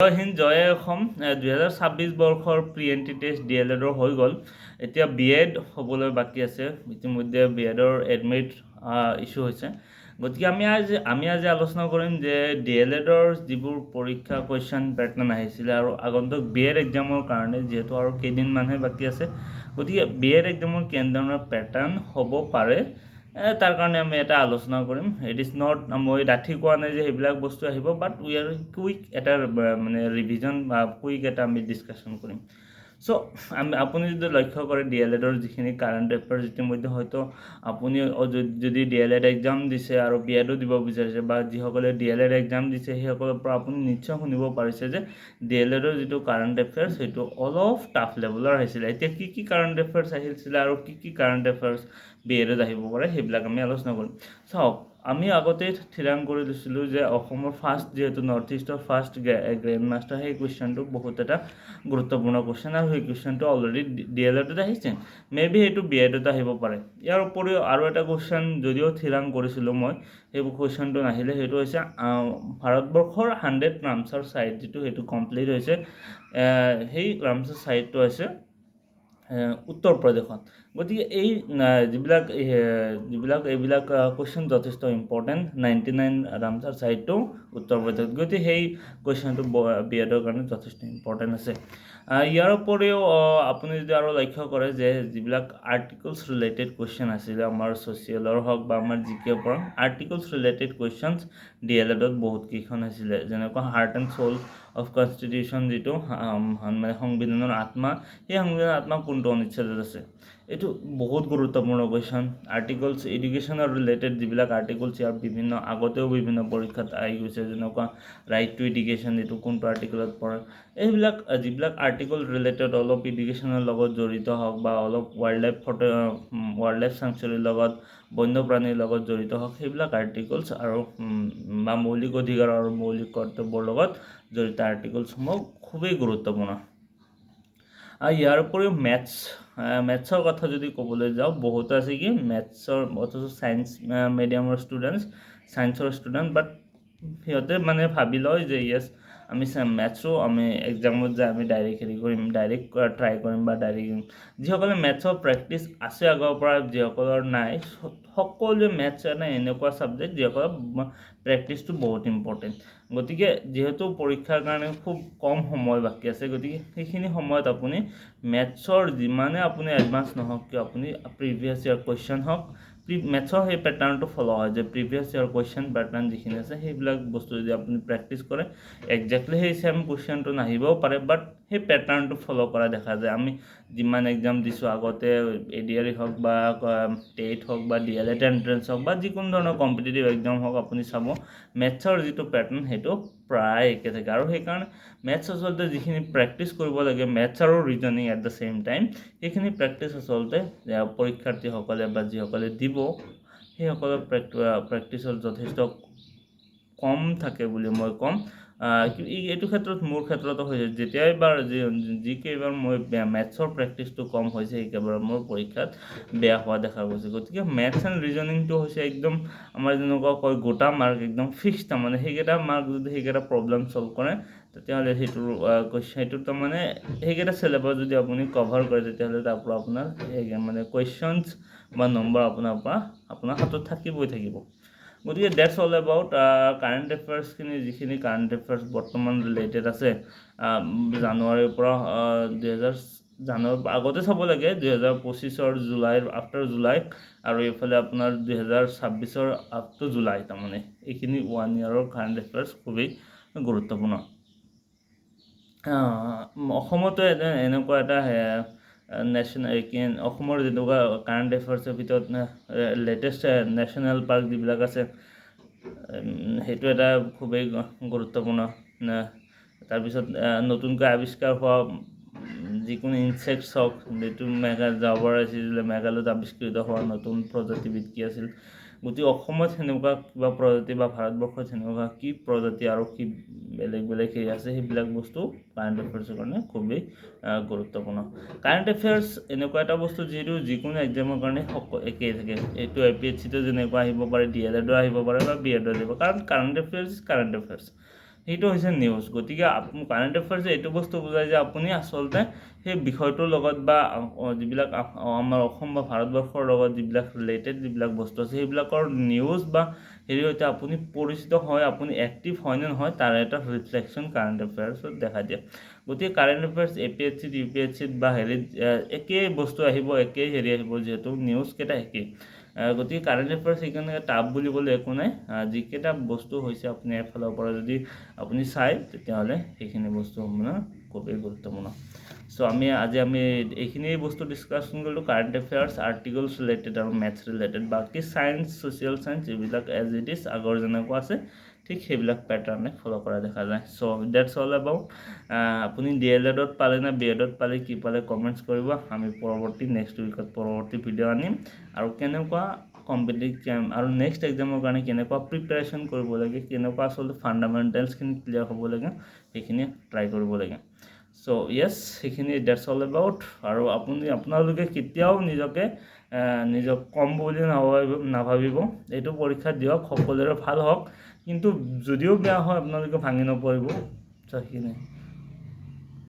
জয় হিন্দ জয় অসম 2026 বৰ্ষৰ pre entry test DLEDৰ হৈ গ'ল। এতিয়া BEd হ'বলৈ বাকী আছে। ইতিমধ্যে BEdৰ এডমিট ইছ্যু হৈছে। গতিকে আমি আজি আলোচনা কৰিম যে DLEDৰ যিবোৰ পৰীক্ষা কুৱেশ্যন পেটাৰ্ণ আহিছিলে আৰু আগন্তুক BEd এক্সামৰ কাৰণে যিহেতু আৰু কেইদিনমানহে বাকী আছে, গতিকে BEd এক্সামৰ কেনেধৰণৰ পেটাৰ্ণ হ'ব পাৰে তাৰ কাৰণে আমি এটা আলোচনা কৰিম। ইট ইজ নট মই ডাঠি কোৱা নাই যে সেইবিলাক বস্তু আহিব, বাট উই আৰ কুইক এটা মানে ৰিভিজন বা কুইক এটা আমি ডিছকাশ্যন কৰিম। চ' আপুনি যদি লক্ষ্য কৰে DLEDৰ যিখিনি কাৰেণ্ট এফেয়াৰ্ছ ইতিমধ্যে হয়তো আপুনি যদি DLED এক্সাম দিছে আৰু BEdও দিব বিচাৰিছে বা যিসকলে DLED এক্সাম দিছে সেইসকলৰ পৰা আপুনি নিশ্চয় শুনিব পাৰিছে যে DLEDৰ যিটো কাৰেণ্ট এফেয়াৰ্ছ সেইটো অলপ টাফ লেভেলৰ আহিছিলে। এতিয়া কি কাৰেণ্ট এফেয়াৰ্ছ আহিছিলে আৰু কি কাৰেণ্ট এফেয়াৰ্ছ BEdত আহিব পাৰে সেইবিলাক আমি আলোচনা কৰিম। চাওক, আমি আগতেই থিৰাং কৰি দিছিলোঁ যে অসমৰ ফাৰ্ষ্ট যিহেতু নৰ্থ ইষ্টৰ ফাৰ্ষ্ট গ্ৰেণ্ড মাষ্টাৰ, সেই কুৱেশ্যনটো বহুত এটা গুৰুত্বপূৰ্ণ কুৱেশ্যন আৰু সেই কুৱেশ্যনটো অলৰেডি DLEDত আহিছে। মেবি সেইটো BEdত আহিব পাৰে। ইয়াৰ উপৰিও আৰু এটা কুৱেশ্যন যদিও থিৰাং কৰিছিলোঁ মই, সেই কুৱেশ্যনটো নাহিলে, সেইটো হৈছে ভাৰতবৰ্ষৰ 100 ৰামছাৰ ছাইট যিটো সেইটো কমপ্লিট হৈছে। সেই ৰামছাৰ ছাইটটো হৈছে উত্তৰ প্ৰদেশত। গতিকে এই এইবিলাক কুৱেশ্যন যথেষ্ট ইম্পৰ্টেণ্ট। 99 ৰামছাৰ ছাইটটো উত্তৰ প্ৰদেশত, গতিকে সেই কুৱেশ্যনটো BEdৰ কাৰণে যথেষ্ট ইম্পৰ্টেণ্ট আছে। ইয়াৰ উপৰিও আপুনি যদি আৰু লক্ষ্য কৰে যে যিবিলাক আৰ্টিকলছ ৰিলেটেড কুৱেশ্যন আছিলে আমাৰ ছ'চিয়েলৰ হওক বা আমাৰ GKৰ পৰা, আৰ্টিকলছ ৰিলেটেড কুৱেশ্যনছ DLEDত বহুতকেইখন আছিলে। যেনেকুৱা heart and soul of constitution, যিটো মানে সংবিধানৰ আত্মা, সেই সংবিধানৰ আত্মা কোনটো অনুচ্ছেদত আছে, এইটো বহুত গুৰুত্বপূৰ্ণ কুৱেশ্যন। আৰ্টিকলছ এডুকেশ্যনৰ ৰিলেটেড যিবিলাক আৰ্টিকলছ ইয়াৰ আগতেও বিভিন্ন পৰীক্ষাত আহি গৈছে, যেনেকুৱা ৰাইট টু এডুকেশ্যন, এইটো কোনটো আৰ্টিকলত পৰে। যিবিলাক আৰ্টিকল ৰিলেটেড অলপ এডুকেশ্যনৰ লগত জড়িত হওক বা অলপ ৱাইল্ড লাইফ চেঞ্চুৰীৰ লগত, বন্যপ্ৰাণীৰ লগত জড়িত হওক, সেইবিলাক আৰ্টিকলছ আৰু বা মৌলিক অধিকাৰ আৰু মৌলিক কৰ্তব্যৰ লগত জড়িত আৰ্টিকলছসমূহ খুবেই গুৰুত্বপূৰ্ণ। ইয়াৰ উপৰিও মেথছৰ কথা যদি ক'বলৈ যাওঁ, বহুত আছে কি মেথছৰ, অথচ ছায়েন্স মিডিয়ামৰ ছায়েন্সৰ ষ্টুডেণ্ট, বাট সিহঁতে মানে ভাবি লয় যে য়েছ আমি মেথছো আমি এক্সামত যে আমি ডাইৰেক্ট ট্ৰাই কৰিম বা যিসকলে মেথছৰ প্ৰেক্টিচ আছে আগৰ পৰা, যিসকলৰ নাই, সকলোৱে মেথছ এটা এনেকুৱা ছাবজেক্ট যিসকলৰ প্ৰেক্টিচটো বহুত ইম্পৰ্টেণ্ট। গতিকে যিহেতু পৰীক্ষাৰ কাৰণে খুব কম সময় বাকী আছে, গতিকে সেইখিনি সময়ত আপুনি মেথছৰ যিমানে আপুনি এডভান্স নহওক কিয়, আপুনি প্ৰিভিয়াছ ইয়াৰ কুৱেশ্যন হওক, মেথছৰ সেই পেটাৰ্ণটো ফ'ল' হয় যে প্ৰিভিয়াছ ইয়াৰ কুৱেশ্যন পেটাৰ্ণ যিখিনি আছে সেইবিলাক বস্তু যদি আপুনি প্ৰেক্টিচ কৰে, একজেক্টলি সেই ছেম কুৱেশ্যনটো নাহিবও পাৰে, বাট সেই পেটাৰ্ণটো ফ'ল' কৰা দেখা যায়। আমি যিমান এক্সাম দিছোঁ আগতে, ADRE হওক বা টেট হওক বা DLED এণ্ট্ৰেঞ্চ হওক বা যিকোনো ধৰণৰ কম্পিটিটিভ এক্সাম হওক, আপুনি চাব মেথছৰ যিটো পেটাৰ্ণ সেইটো প্ৰায় একে থাকে। আৰু সেইকাৰণে মেথছ আচলতে যিখিনি প্ৰেক্টিচ কৰিব লাগে, মেথছ আৰু reasoning at the same time, সেইখিনি প্ৰেক্টিচ আচলতে পৰীক্ষাৰ্থীসকলে বা যিসকলে দিব সেইসকলৰ প্ৰেক্টিচত যথেষ্ট কম থাকে বুলি মই ক'ম। এইটো ক্ষেত্ৰত মোৰ ক্ষেত্ৰতো হৈছে, যিকেইবাৰ মই মেথছৰ প্ৰেক্টিচটো কম হৈছে, সেইকেইবাৰ মোৰ পৰীক্ষাত বেয়া হোৱা দেখা গৈছে। গতিকে মেথছ এণ্ড ৰিজনিংটো হৈছে একদম আমাৰ যেনেকুৱা কয় গোটা মাৰ্ক, একদম ফিক্স। তাৰমানে সেইকেইটা মাৰ্ক যদি সেইকেইটা প্ৰব্লেম চল্ভ কৰে, তেতিয়াহ'লে সেইটোৰ তাৰমানে সেইকেইটা চিলেবাছ যদি আপুনি কভাৰ কৰে, তেতিয়াহ'লে তাৰ পৰা আপোনাৰ মানে কুৱেশ্যনছ বা নম্বৰ আপোনাৰ হাতত থাকিব। গতিকে ডেটছ অল এবাউট কাৰেণ্ট এফেয়াৰ্ছখিনি, যিখিনি কাৰেণ্ট এফেয়াৰ্ছ বৰ্তমান ৰিলেটেড আছে জানুৱাৰীৰ পৰা আগতে চাব লাগে 2025 জুলাইৰ আফটাৰ জুলাই, আৰু এইফালে আপোনাৰ 2026 আপ টু জুলাই, তাৰমানে এইখিনি 1 ইয়াৰৰ কাৰেণ্ট এফেয়াৰ্ছ খুবেই গুৰুত্বপূৰ্ণ। অসমতো এনেকুৱা এটা অসমৰ যেনেকুৱা কাৰেণ্ট এফেয়াৰ্ছৰ ভিতৰত লেটেষ্ট নেশ্যনেল পাৰ্ক যিবিলাক আছে, সেইটো এটা খুবেই গুৰুত্বপূৰ্ণ। তাৰপিছত নতুনকৈ আৱিষ্কাৰ হোৱা যিকোনো ইনচেক্টছ হওক, যিটো যোৱাবাৰ আছিল মেঘালয়ত আৱিষ্কৃত হোৱা নতুন প্ৰজাতিবিধ কি আছিল, গতিকে অসমত সেনেকুৱা কিবা প্ৰজাতি বা ভাৰতবৰ্ষত সেনেকুৱা কি প্ৰজাতি আৰু কি বেলেগ হেৰি আছে, সেইবিলাক বস্তু কাৰেণ্ট এফেয়াৰ্ছৰ কাৰণে খুবেই গুৰুত্বপূৰ্ণ। কাৰেণ্ট এফেয়াৰ্ছ এনেকুৱা এটা বস্তু যিহেতু যিকোনো এক্সামৰ কাৰণে একেই থাকে। এইটো APSCতো যেনেকুৱা আহিব পাৰে, DLEDো আহিব পাৰে বা BEDো আহিব, কাৰণ কাৰেণ্ট এফেয়াৰ্ছ সেইটো হৈছে নিউজ। গতিকে কাৰেণ্ট এফেয়াৰ্ছে এইটো বস্তু বুজায় যে আপুনি আচলতে সেই বিষয়টোৰ লগত বা যিবিলাক আমাৰ অসম বা ভাৰতবৰ্ষৰ লগত যিবিলাক ৰিলেটেড যিবিলাক বস্তু আছে সেইবিলাকৰ নিউজ বা হেৰি সৈতে আপুনি পৰিচিত হয়, আপুনি এক্টিভ হয় নে নহয় তাৰ এটা ৰিফ্লেকশ্যন কাৰেণ্ট এফেয়াৰ্ছত দেখা দিয়ে। গতিকে কাৰেণ্ট এফেয়াৰ্ছ APSCত UPSCত বা হেৰিত একেই বস্তু আহিব, একেই হেৰি আহিব, যিহেতু নিউজকেইটা একেই। গতিকে কাৰেণ্ট এফেয়াৰ্ছ সেইকাৰণে টাফ বুলিবলৈ একো নাই। যিকেইটা বস্তু হৈছে আপুনি এফালৰ পৰা যদি আপুনি চাই তেতিয়াহ'লে সেইখিনি বস্তু আপোনাৰ খুবেই গুৰুত্বপূৰ্ণ। চ' আজি আমি এইখিনি বস্তু ডিছকাশ্যন কৰিলোঁ, কাৰেণ্ট এফেয়াৰ্ছ, আৰ্টিকলছ ৰিলেটেড আৰু মেথছ ৰিলেটেড। বাকী ছায়েন্স, ছ'চিয়েল ছায়েন্স এইবিলাক এজ ইট ইজ আগৰ যেনেকুৱা আছে ঠিক সেইবিলাক পেটাৰ্ণে ফ'ল' কৰা দেখা যায়। চ' ডেটছ অল এবাউট। আপুনি DLEDত পালে নে BEdত পালে কি পালে কমেণ্টছ কৰিব। আমি নেক্সট উইকত পৰৱৰ্তী ভিডিঅ' আনিম আৰু কেনেকুৱা কম্পিটিটিভ আৰু নেক্সট এক্সামৰ কাৰণে কেনেকুৱা প্ৰিপেৰেশ্যন কৰিব লাগে, কেনেকুৱা আচলতে ফাণ্ডামেণ্টেলছখিনি ক্লিয়াৰ হ'ব লাগে সেইখিনি ট্ৰাই কৰিব লাগে। চ' য়েছ, সেইখিনি ডেটছ অল এবাউট। আৰু আপোনালোকে কেতিয়াও নিজক কম বুলি নাভাবিব। এইটো পৰীক্ষা দিয়ক, সকলোৰে ভাল হওক, কিন্তু যদিও বেয়া হয় আপোনালোকে ভাঙি নপৰিব। চ' সেইখিনি